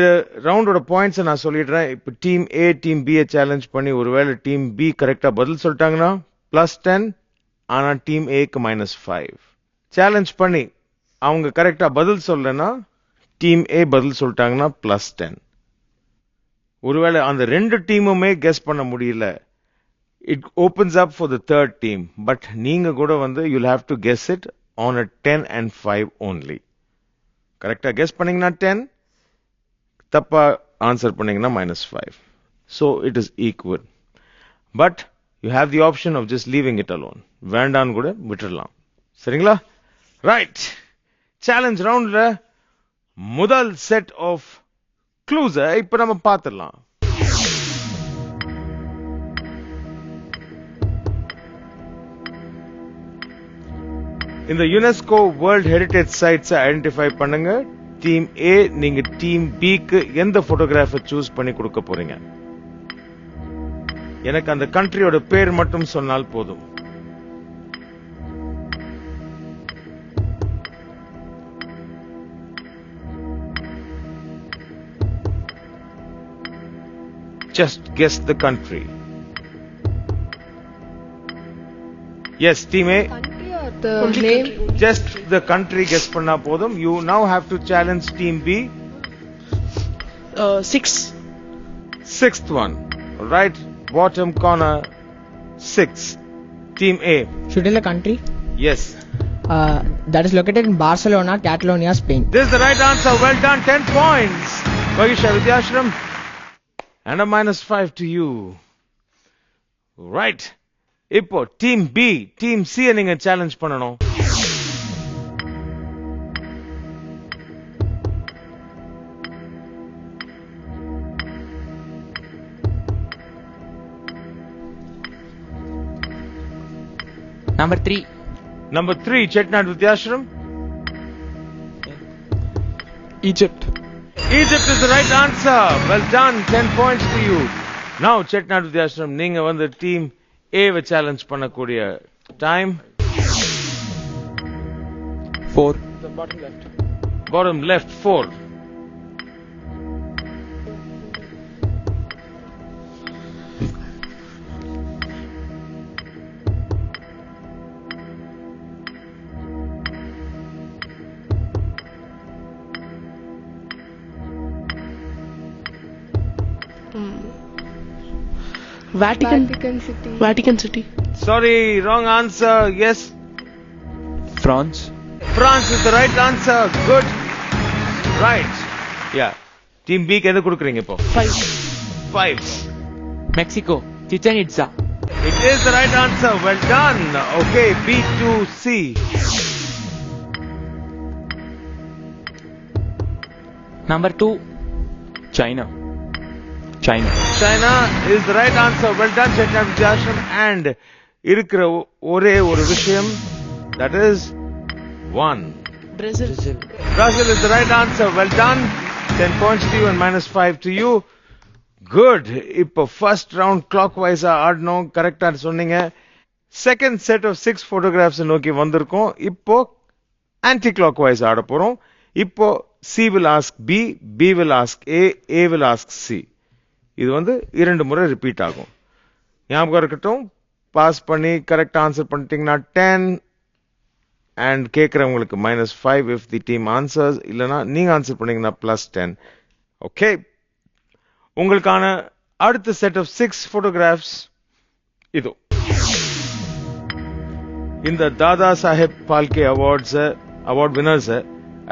ரவுண்டோட பாயிண்ட்ஸ் நான் சொல்லிடுறேன். இப்போ team A team B challenge பண்ணி ஒருவேளை டீம் பி கரெக்டா பதில் சொல்லிட்டாங்கன்னா +10, ஆனா டீம் ஏக்கு -5. சேலஞ்ச் பண்ணி அவங்க கரெக்டா பதில் சொல்லனா டீம் ஏ பதில் சொல்லிட்டாங்கன்னா +10. ஒருவேளை அந்த 2 டீமுமே கெஸ் பண்ண முடியல, it opens up for the third team, but நீங்க கூட வந்து you'll have to guess it on a 10 and 5 only. கரெக்டா கெஸ் பண்ணீங்கன்னா 10, தப்பா ஆன்சர் பண்ணீங்கன்னா -5. So it is equal. But you have the option of just leaving it alone. வேண்டான்னு கூட விட்டுறலாம். சரிங்களா? ரைட். சேலஞ்ச் ரவுண்ட்ல முதல் செட் ஆஃப் க்ளூஸ இப்ப நம்ம பார்த்துடலாம். இந்த UNESCO world heritage sites identify பண்ணுங்க. டீம் ஏ நீங்க டீம் பிக்கு எந்த போட்டோகிராஃபை சூஸ் பண்ணி கொடுக்க போறீங்க? எனக்கு அந்த கண்ட்ரியோட பேர் மட்டும் சொன்னால் போதும். just guess the country. Yes, team A. Country or the Only name? country. Just the country guess பண்ணா போதும். You now have to challenge team B. 6. Sixth one. Right bottom corner 6. Team A. Should tell the country. Yes. That is located in Barcelona, Catalonia, Spain. This is the right answer. Well done. 10 points. Vagisha Vidyashram. And a -5 to you. Right. இப்போ team B, team C நீங்க challenge பண்ணணும். Number 3. Number 3, Chetnad Vidyashram. Egypt. Egypt is the right answer. Well done. 10 points to you. Now, Chetnad Vidyashram, நீங்க வந்து team A why challenge பண்ணக்கூடிய time. 4. The bottom left. Bottom left 4. Vatican. Vatican City. Vatican City. Sorry, wrong answer. Yes, France. France is the right answer. Good. Right. Yeah. Team B க்கு எது கொடுக்குறீங்க இப்போ? 5. 5. Mexico. Chichen Itza. It is the right answer. Well done. Okay, B to C. Number 2. China. China. China is the right answer. Well done, Chetnad Vidyashram. And இருக்கிற ஒரே ஒரு விஷயம், that is 1. Brazil. Brazil is the right answer. Well done. 10 points to you and -5 to you. Good. இப்போ first round clockwise ஆடணும். கரெக்டா சொன்னீங்க. Second set of 6 photographs நோக்கி வந்திருக்கோம். இப்போ anti-clockwise ஆட போறோம். இப்போ C will ask B, B will ask A will ask C. இது வந்து 2 முறை ரிப்பீட் ஆகும். ஞாபகம் இருக்கட்டும். பாஸ் பண்ணி கரெக்ட் ஆன்சர் பண்ணிட்டீங்கன்னா 10 and கேட்கிறவங்களுக்கு -5 if the team answers. இல்லனா நீங்க ஆன்சர் பண்ணீங்கன்னா +10. Okay. உங்களுக்கான அடுத்த செட் ஆஃப் 6 photographs இதோ. இந்த Dada Saheb Phalke award winners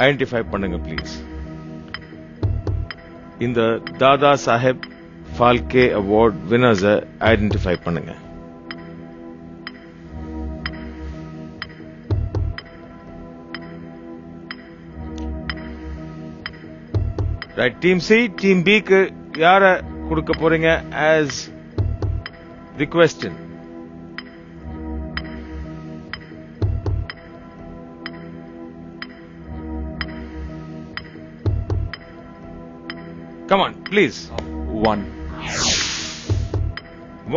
identify பண்ணுங்க ப்ளீஸ். இந்த Dada Saheb Phalke award winners identify பண்ணுங்க. Right, team C, team B க்கு யார கொடுக்க போறீங்க as the question? Come on, please. 1.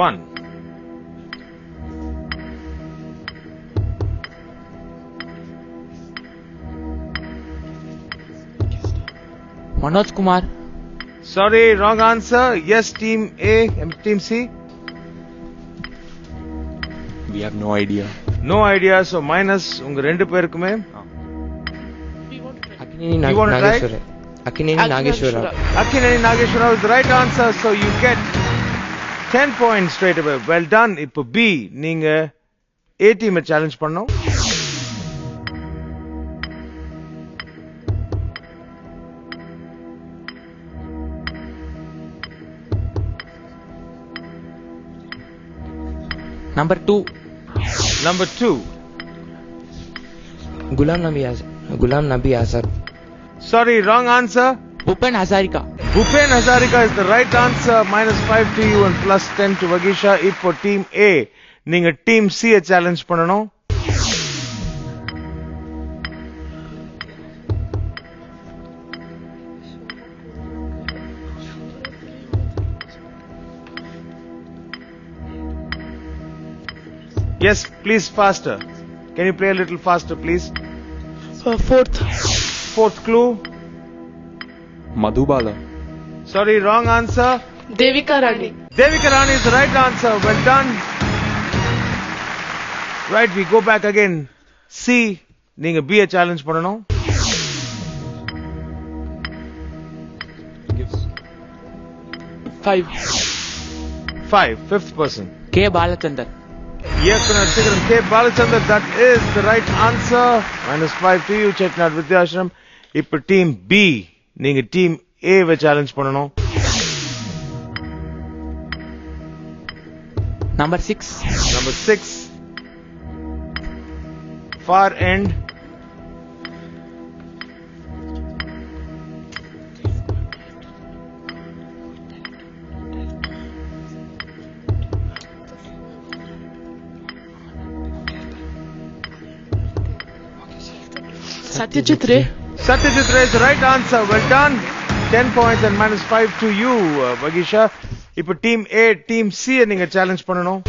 1. Manoj Kumar. Sorry, wrong answer. Yes, team A and team C. We have no idea. No idea, so minus உங்க ரெண்டு பேருக்குமே. You want to try? Akineni Nageshwara. Akineni Nageshwara is the right answer, so you get 10 points straight away. Well done. இப்போ B, நீங்க A team challenge பண்ணணும். Number 2. Number 2. Gulam Nabi Azad. Sorry, wrong answer. Bhupen Hazarika. Bhupen Hazarika is the right answer. -5 to you and +10 to Vagisha. இப்போ team A, நீங்க team C challenge பண்ணணும். Yes, please faster. Can you play a little faster, please? 4th. Fourth clue. Madhubala. Sorry, wrong answer. Devika Rani. Devika Rani is the right answer. Well done. Right, we go back again. C. நீங்க B a challenge பண்ணணும். Five. 5. Fifth person. K. Balachandar. இயக்குனர் சிகரம் K. Balachandar. That is the right answer. -5 to you, Chetnad Vidyashram. இப்ப team B. நீங்க team A why challenge பண்ணணும். Number 6. Number 6. Far end. Satyajit Ray. Satyajit Ray is the right answer. Well done. 10 points and -5 to you, Vagisha. இப்ப team A, team C நீங்க challenge பண்ணணும்.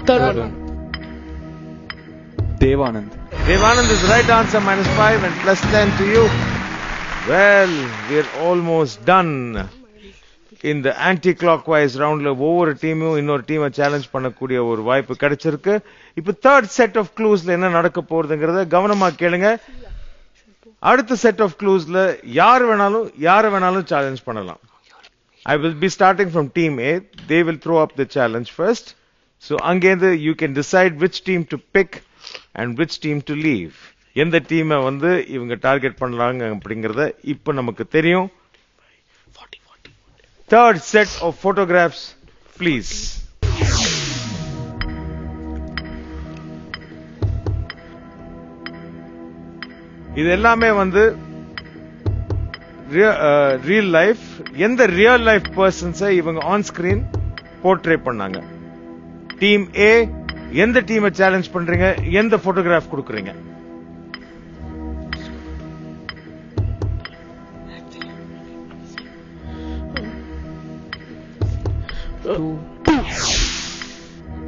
Third one. Devanand. Devanand is the right answer. -5 and +10 to you. Well, we're almost done. In the anti-clockwise roundல ஒவ்வொரு டீமும் இன்னொரு டீமை challenge பண்ணக்கூடிய ஒரு வாய்ப்பு கிடைச்சிருக்கு. இப்ப தேர்ட் செட் ஆஃப் க்ளூஸ்ல என்ன நடக்க போறதுங்கறத கவனமா கேளுங்க. அடுத்த செட் ஆஃப் க்ளூஸ்ல யார வேணாலும் சேலஞ்ச் பண்ணலாம். I will be starting from team A. They will throw up the challenge first. So அங்கேந்து you can decide which team to pick and which team to leave. எந்த டீமை வந்து இவங்க டார்கெட் பண்ணலாங்க அப்படிங்கறத இப்ப நமக்கு தெரியும். Third set of photographs, please. இது எல்லாமே வந்து ரியல் லைஃப். எந்த ரியல் லைஃப் பர்சன்ஸை இவங்க ஆன் ஸ்கிரீன் போர்ட்ரே பண்ணாங்க. டீம் ஏ எந்த டீமை சேலஞ்ச் பண்றீங்க, எந்த போட்டோகிராஃப் கொடுக்குறீங்க?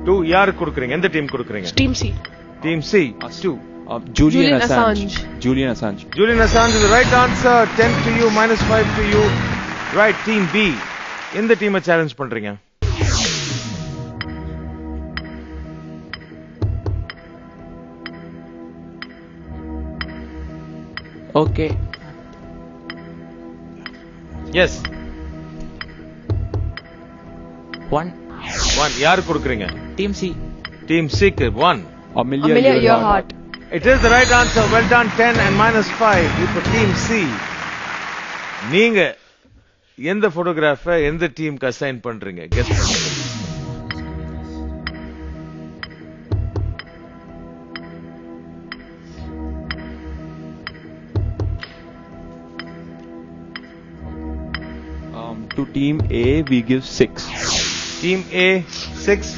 டூ யாரு கொடுக்குறீங்க, எந்த டீம் கொடுக்குறீங்க? Team C. Team C. 2. Julian Assange. Julian Assange. Julian Assange is the right answer. 10 to you, -5 to you. Right, Team B. எந்த டீமை சேலஞ்ச் பண்றீங்க? Okay. Yes. 1. யாரு கொடுக்குறீங்க? Team C. Team C க்கு 1. Amelia Earhart. It is the right answer. Well done. 10 and -5. இப்போ Team C. நீங்க எந்த போட்டோகிராஃபை எந்த டீமுக்கு அசைன் பண்றீங்க? கெஸ் பண்ணுங்க. To team A, we give 6. Team A, 6.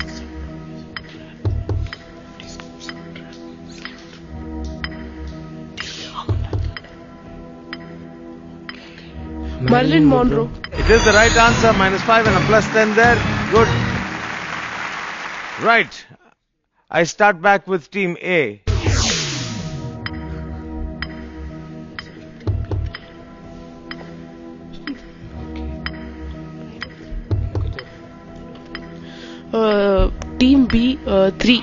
Marilyn Monroe. It is the right answer. -5 and a +10 there. Good. Right. I start back with Team A. Team B, 3.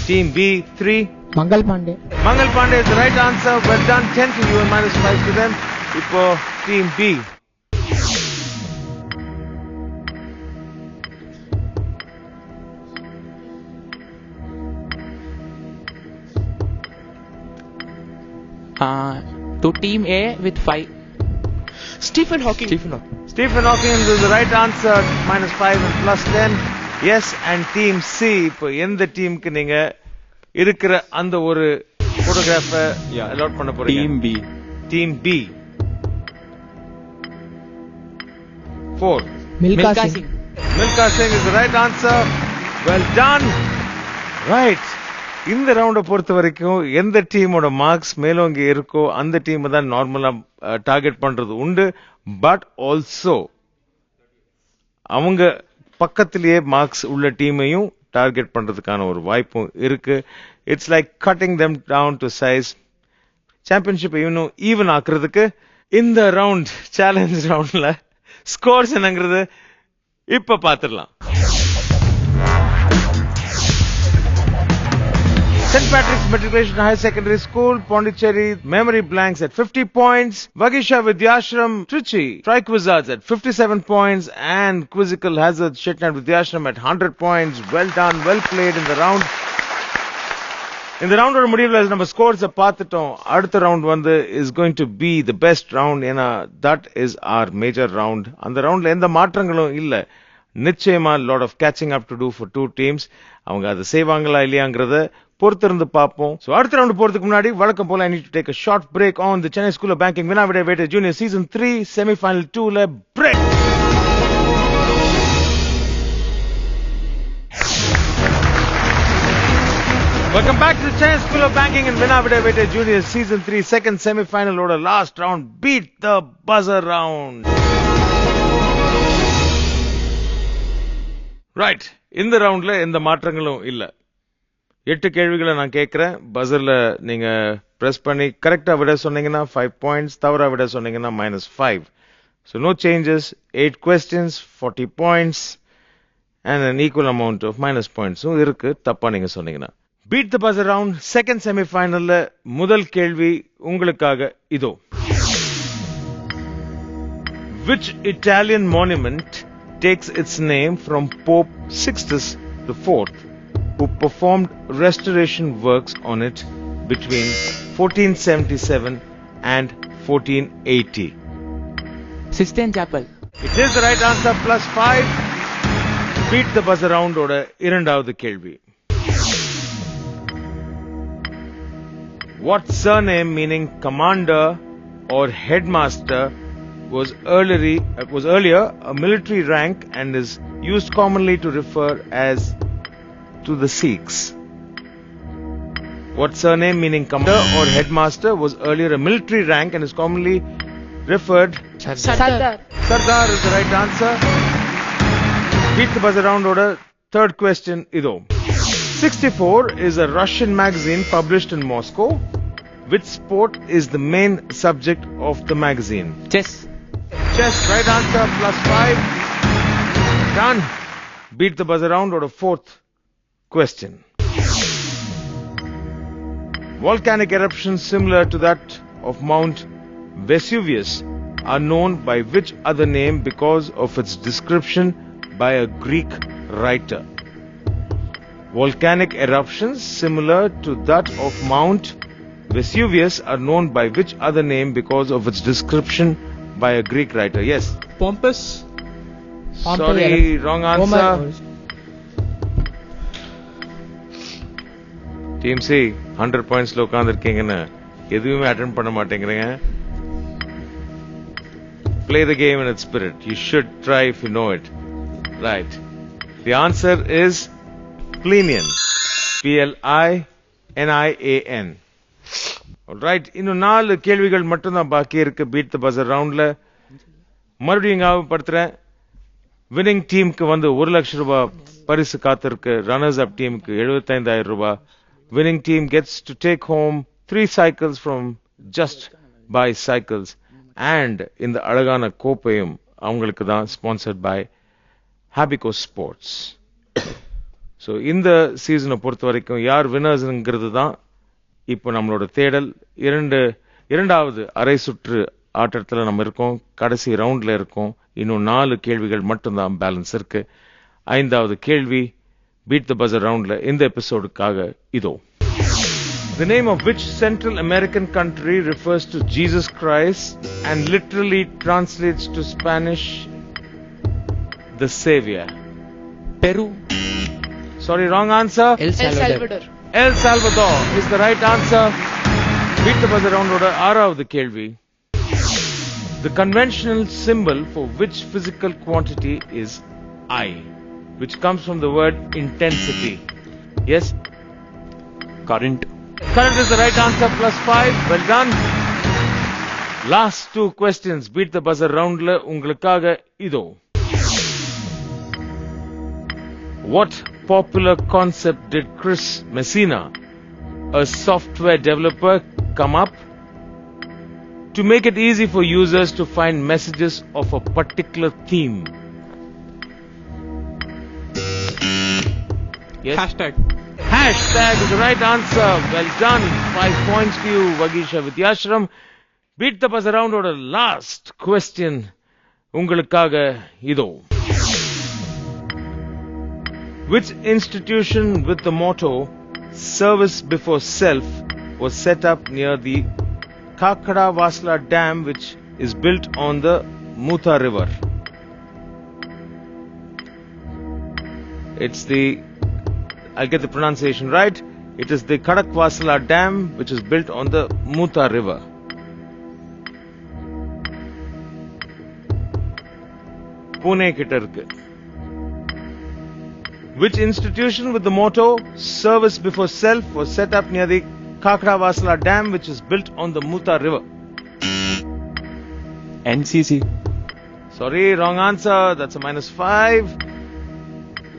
Team B, 3. Mangal Pandey. Mangal Pandey is the right answer. Well done. 10 to you and -5 to them. இப்போ Team B. To Team A with 5. Stephen Hawking. Stephen Hawking is the right answer. -5 and +10. Yes, and Team C. இப்போ எந்த டீமுக்கு நீங்க இருக்கிற அந்த ஒரு போட்டோகிராஃபை allot பண்ண போறீங்க? Team B. Team B. 4. Milkha Singh. Milkha Singh is the right answer. Well done. Right. இந்த ரவுண்டை பொறுத்த வரைக்கும் எந்த டீமோட மார்க்ஸ் மேலோங்கி இருக்கோ அந்த டீம் தான் நார்மலா டார்கெட் பண்றது உண்டு. பட் ஆல்சோ அவங்க பக்கத்திலேயே மார்க்ஸ் உள்ள டீமையும் டார்கெட் பண்றதுக்கான ஒரு வாய்ப்பும் இருக்கு. It's like cutting them down to size. Championship இன்னும் ஈவன் ஆக்குறதுக்கு இந்த ரவுண்ட் சேலஞ்ச் ரவுண்ட்ல ஸ்கோர்ஸ் என்னங்கிறது இப்ப பாத்துடலாம். St. Patrick's Matriculation High Secondary School, Pondicherry, memory blanks at 50 points. Vagisha Vidyashram, Trichy, Strike Wizards at 57 points. And Quizzical Hazard, Shetland Vidyashram at 100 points. Well done, well played in the round. In the round of முடிவுல நம்ம scores பார்த்துட்டோம். அடுத்த round வந்து is going to be the best round. ஏன்னா that is our major round. அந்த ரவுண்ட்ல எந்த மாற்றங்களும் இல்ல. நிச்சயமா lot of catching up to do for two teams. அவங்க அதை செய்வாங்களா இல்லையாங்கிறத பொறுத்திருந்து பார்ப்போம். So அடுத்த ரவுண்ட் போறதுக்கு முன்னாடி வழக்கம் போல I need to take a short break on the Chennai School of Banking Vinna Vida Veita Junior Season 3 Semi-Final 2 break. Welcome back to the Chennai School of Banking and Vinna Vida Veita Junior Season 3 second semi-final order last round beat the buzzer round. Right, இந்த ரவுண்ட்ல எந்த மாற்றங்களும் இல்ல. 8 கேள்விகளை நான் கேட்கிறேன். பஸர்ல நீங்க press பண்ணி கரெக்டா விட சொன்னீங்கன்னா 5 points, தவறா விட சொன்னீங்கன்னா -5. So no changes. 8 questions, 40 points and an equal amount of minus points. இருக்கு தப்பா நீங்க சொன்னீங்கன்னா. Beat the buzzer round second semi-finalல முதல் கேள்வி உங்களுக்காக இதோ. Which Italian monument takes its name from Pope Sixtus IV, who performed restoration works on it between 1477 and 1480? Sistine Chapel. It is the right answer, plus 5. Beat the buzzer round ஓட இரண்டாவது கேள்வி. What surname meaning commander or headmaster was earlier a military rank and is used commonly to refer as to the Sikhs? What surname meaning commander or headmaster was earlier a military rank and is commonly referred? Sardar. Sardar is the right answer. Beat the buzzer round order. Third question ido. 64 is a Russian magazine published in Moscow. Which sport is the main subject of the magazine? Chess. Chess, right answer, plus 5. Done. Beat the buzzer round order. Fourth question. Volcanic eruptions similar to that of Mount Vesuvius are known by which other name because of its description by a Greek writer? Volcanic eruptions similar to that of Mount Vesuvius are known by which other name because of its description by a Greek writer? Yes. Pompous. Sorry, wrong answer. Team C, 100 points lo உட்கார்ந்திருக்கீங்கன்னு எதுவுமே attend பண்ண மாட்டேங்கிறீங்க. Play the game in its spirit. You should try if you know it. Right. The answer is Plinian. Plinian. Alright, இன்னும் 4 கேள்விகள் மட்டும்தான் பாக்கி இருக்கு beat தி buzzer ரவுண்ட்ல. மறுபடியும் ஞாபகப்படுத்துறேன், வின்னிங் டீமுக்கு வந்து 1 லட்சம் ரூபாய் பரிசு காத்திருக்கு. ரன்னர்ஸ் அப் டீமுக்கு 75,000 ரூபாய். Winning team gets to take home 3 cycles from Just Buy Cycles and இந்த அழகான கோப்பையும் அவங்களுக்கு தான் sponsored by Habico Sports. So இந்த சீசனை பொறுத்த வரைக்கும் யார் வின்னர்ஸ்ங்கிறது தான் இப்போ நம்மளோட தேடல். இரண்டாவது அரை சுற்று ஆட்டத்துல நம்ம இருக்கோம், கடைசி ரவுண்ட்ல இருக்கோம். இன்னும் 4 கேள்விகள் மட்டும்தான் பேலன்ஸ் இருக்கு. 5வது கேள்வி பீட் தி பஸர் ரவுண்ட்ல இந்த எபிசோடுக்காக இதோ. The name of which Central American country refers to Jesus Christ and literally translates to Spanish the Savior? Peru. Sorry, wrong answer. El Salvador. El Salvador is the right answer. Beat the buzzer round order. 6வது கேள்வி. The conventional symbol for which physical quantity is I, which comes from the word intensity? Yes? Current. Current is the right answer, plus 5. Well done. Last 2 questions. Beat the buzzer roundla ungalukkaga idho. What popular concept did Chris Messina, a software developer, come up to make it easy for users to find messages of a particular theme. Yes? Hashtag. Hashtag is the right answer. Well done. 5 points to you, Vagisha Vidyashram. Beat the buzzer round or last question. உங்களுக்காக இதோ. Which institution with the motto Service Before Self was set up near the Kakada Vasla Dam, which is built on the Muta River? I'll get the pronunciation right. It is the Kadakwasala Dam, which is built on the Muta River. Pune kitta irukku. Which institution with the motto Service Before Self was set up near the Kakadavasala Dam, which is built on the Muta River? NCC. Sorry, wrong answer. That's a -5.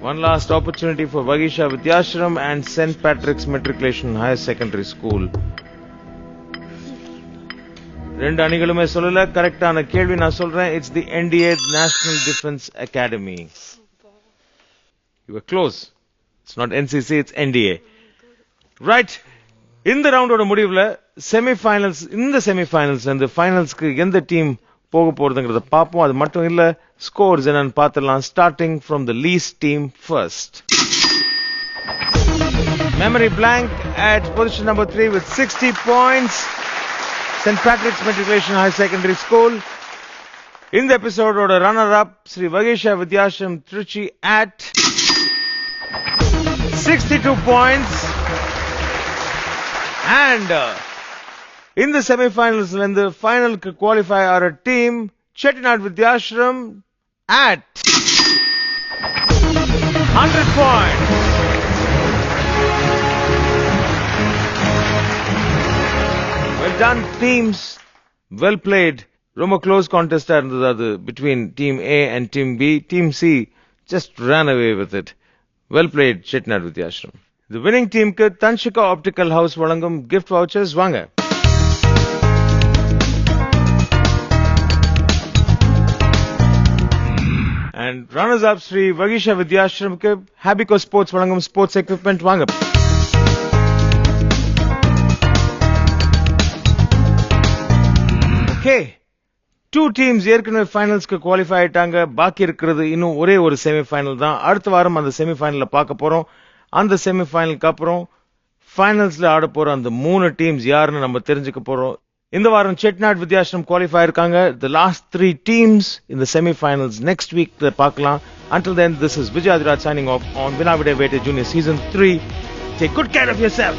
One last opportunity for Vagisha Vidyashram and St. Patrick's Matriculation Higher Secondary School. ரெண்டு அணிகளுமே சொல்லல. கரெக்டான கேள்வி நான் சொல்றேன். It's the NDA, National Defense Academy. You were close. It's not NCC, it's NDA. Right. இந்த ரவுண்டோட முடிவுல இந்த semi-finals இந்த ஃபைனல்ஸ்க்கு எந்த டீம் போக போறதுங்கறத பாப்போம். அது மட்டும் இல்ல, ஸ்கோர்ஸ் என்னன்னு பார்த்தலாம். Starting from the least team first. Memory blank at position number 3 with 60 points. St. Patrick's Matriculation High Secondary School. In the episode oda runner-up Sri Vagisha Vidyashram Trichy at 62 points. And in the semi-finals, when the final could qualify our team, Chettinad Vidyashram at 100 points. Well done, teams. Well played. ரொம்ப close contest இருந்தது அது between Team A and Team B. Team C just ran away with it. Well played, Chettinad Vidyashram. The winning team க்கு Tanshika Optical House வழங்கும் gift vouchers வாங்க. And runners up Sri Vagisha Vidyashram க்கு Habico Sports வழங்கும் sports equipment வாங்க. Okay. 2 teams ஏற்கனவே ஃபைனல்ஸ்க்கு qualify ஆயிட்டாங்க. பாக்கி இருக்கிறது இன்னும் ஒரே ஒரு செமிஃபைனல் தான். அடுத்த வாரம் அந்த செமிஃபைனல்ல பார்க்க போறோம். அந்த செமிஃபைனலுக்கு அப்புறம் ஃபைனல்ஸ்ல ஆட போற அந்த 3 டீம்ஸ் யாருன்னு நம்ம தெரிஞ்சுக்க போறோம். இந்த வாரம் Chettinad Vidyashram குவாலிஃபை ஆயிருக்காங்க. The last 3 teams in the semi-finals next week பார்க்கலாம். Until then, this is Vijay Adiraj signing off on Vinavide Vete Junior Season 3. Take good care of yourself.